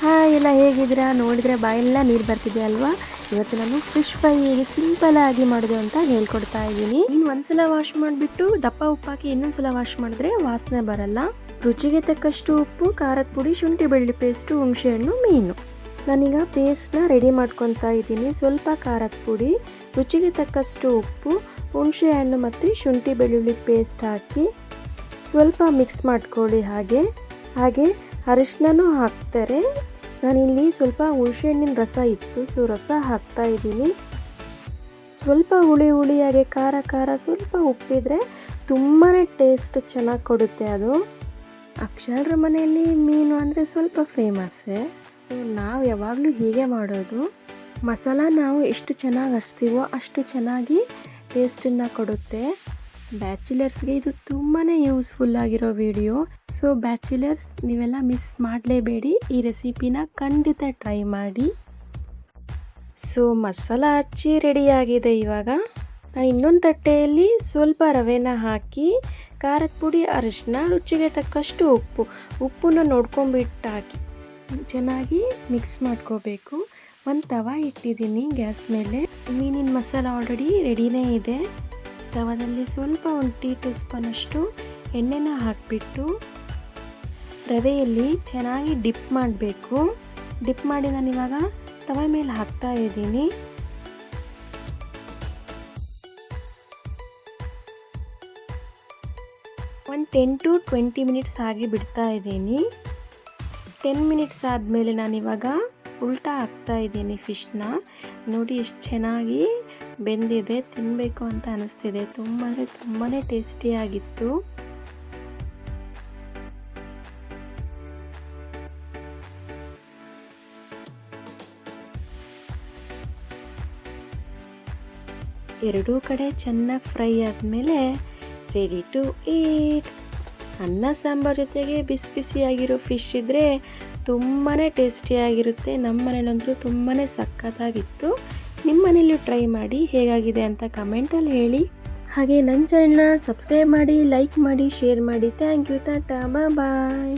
Hi ಎಲ್ಲ ಹೇಗಿದ್ದೀರಾ? ನೋಡಿದರೆ ಬಾಯೆಲ್ಲ ನೀರು ಬರ್ತಿದೆ ಅಲ್ವಾ? ಇವತ್ತು ನಾನು ಫಿಶ್ ಫ್ರೈ ಹೇಗೆ ಸಿಂಪಲ್ ಆಗಿ ಮಾಡೋದು ಅಂತ ಹೇಳ್ಕೊಡ್ತಾ ಇದ್ದೀನಿ. ಇನ್ನು ಒಂದ್ಸಲ ವಾಶ್ ಮಾಡಿಬಿಟ್ಟು ದಪ್ಪ ಉಪ್ಪಾಕಿ ಇನ್ನೊಂದ್ಸಲ ವಾಶ್ ಮಾಡಿದ್ರೆ ವಾಸನೆ ಬರಲ್ಲ. ರುಚಿಗೆ ತಕ್ಕಷ್ಟು ಉಪ್ಪು, ಖಾರದ ಪುಡಿ, ಶುಂಠಿ ಬೆಳ್ಳುಳ್ಳಿ ಪೇಸ್ಟು, ಹುಣಸೆಹಣ್ಣು, ಮೀನು. ನಾನೀಗ ಪೇಸ್ಟ್ನ ರೆಡಿ ಮಾಡ್ಕೊತಾ ಇದ್ದೀನಿ. ಸ್ವಲ್ಪ ಖಾರದ ಪುಡಿ, ರುಚಿಗೆ ತಕ್ಕಷ್ಟು ಉಪ್ಪು, ಹುಣಸೆಹಣ್ಣು ಮತ್ತು ಶುಂಠಿ ಬೆಳ್ಳುಳ್ಳಿ ಪೇಸ್ಟ್ ಹಾಕಿ ಸ್ವಲ್ಪ ಮಿಕ್ಸ್ ಮಾಡ್ಕೊಳ್ಳಿ. ಹಾಗೆ ಅರಿಶಿನನೂ ಹಾಕ್ತಾರೆ. ನಾನಿಲ್ಲಿ ಸ್ವಲ್ಪ ಹುಣಸೆಹಣ್ಣಿನ ರಸ ಇತ್ತು, ಸೊ ರಸ ಹಾಕ್ತಾ ಇದ್ದೀನಿ. ಸ್ವಲ್ಪ ಹುಳಿಯಾಗಿ ಖಾರ ಸ್ವಲ್ಪ ಉಪ್ಪಿದ್ರೆ ತುಂಬಾ ಟೇಸ್ಟ್ ಚೆನ್ನಾಗಿ ಕೊಡುತ್ತೆ ಅದು. ಅಕ್ಷರ ಮನೆಯಲ್ಲಿ ಮೀನು ಅಂದರೆ ಸ್ವಲ್ಪ ಫೇಮಸ್ಸೇ. ನಾವು ಯಾವಾಗಲೂ ಹೀಗೆ ಮಾಡೋದು. ಮಸಾಲ ನಾವು ಎಷ್ಟು ಚೆನ್ನಾಗಿ ಹಚ್ತೀವೋ ಅಷ್ಟು ಚೆನ್ನಾಗಿ ಟೇಸ್ಟನ್ನು ಕೊಡುತ್ತೆ. ಬ್ಯಾಚುಲರ್ಸ್ಗೆ ಇದು ತುಂಬಾ ಯೂಸ್ಫುಲ್ ಆಗಿರೋ ವಿಡಿಯೋ. ಸೊ ಬ್ಯಾಚುಲರ್ಸ್ ನೀವೆಲ್ಲ ಮಿಸ್ ಮಾಡಲೇಬೇಡಿ, ಈ ರೆಸಿಪಿನ ಖಂಡಿತ ಟ್ರೈ ಮಾಡಿ. ಸೊ ಮಸಾಲ ಹಚ್ಚಿ ರೆಡಿಯಾಗಿದೆ. ಇವಾಗ ನಾನು ಇನ್ನೊಂದು ತಟ್ಟೆಯಲ್ಲಿ ಸ್ವಲ್ಪ ರವೆನ ಹಾಕಿ ಖಾರದ ಪುಡಿ, ಅರಿಶಿನ, ರುಚಿಗೆ ತಕ್ಕಷ್ಟು ಉಪ್ಪನ್ನು ನೋಡ್ಕೊಂಬಿಟ್ಟು ಹಾಕಿ ಚೆನ್ನಾಗಿ ಮಿಕ್ಸ್ ಮಾಡ್ಕೋಬೇಕು. ಒಂದು ತವ ಇಟ್ಟಿದ್ದೀನಿ ಗ್ಯಾಸ್ ಮೇಲೆ. ಮೀನಿನ ಮಸಾಲ ಆಲ್ರೆಡಿ ರೆಡಿನೇ ಇದೆ. ತವದಲ್ಲಿ ಸ್ವಲ್ಪ 1 ಟೀ ಸ್ಪೂನ್ ಅಷ್ಟು ಎಣ್ಣೆನ ಹಾಕಿಬಿಟ್ಟು ರವೆಯಲ್ಲಿ ಚೆನ್ನಾಗಿ ಡಿಪ್ ಮಾಡಬೇಕು. ಡಿಪ್ ಮಾಡಿ ನಾನು ಇವಾಗ ತವ ಮೇಲೆ ಹಾಕ್ತಾ ಇದ್ದೀನಿ. ಒಂದು 10 to 20 ಮಿನಿಟ್ಸ್ ಆಗಿ ಬಿಡ್ತಾ ಇದ್ದೀನಿ. 10 ಮಿನಿಟ್ಸ್ ಆದಮೇಲೆ ನಾನಿವಾಗ ಉಲ್ಟಾ ಹಾಕ್ತಾ ಇದ್ದೀನಿ ಫಿಶ್ನ. ನೋಡಿ ಎಷ್ಟು ಚೆನ್ನಾಗಿ ಬೆಂದಿದೆ, ತಿನ್ನಬೇಕು ಅಂತ ಅನಿಸ್ತಿದೆ. ತುಂಬಾ ಟೇಸ್ಟಿಯಾಗಿತ್ತು. ಎರಡೂ ಕಡೆ ಚೆನ್ನಾಗಿ ಫ್ರೈ ಆದಮೇಲೆ ರೆಡಿ ಟು ಈಟ್. ಅನ್ನ ಸಾಂಬಾರು ಜೊತೆಗೆ ಬಿಸಿಯಾಗಿರೋ ಫಿಶ್ ಇದ್ದರೆ ತುಂಬಾ ಟೇಸ್ಟಿಯಾಗಿರುತ್ತೆ. ನಮ್ಮ ಮನೇಲಂತೂ ತುಂಬಾ ಸಖತ್ತಾಗಿತ್ತು. ನಿಮ್ಮ ಮನೇಲೂ ಟ್ರೈ ಮಾಡಿ ಹೇಗಾಗಿದೆ ಅಂತ ಕಮೆಂಟಲ್ಲಿ ಹೇಳಿ. ಹಾಗೆ ನನ್ನ ಚಾನೆಲ್ನ ಸಬ್ಸ್ಕ್ರೈಬ್ ಮಾಡಿ, ಲೈಕ್ ಮಾಡಿ, ಶೇರ್ ಮಾಡಿ. Thank you. Ta ta, bye.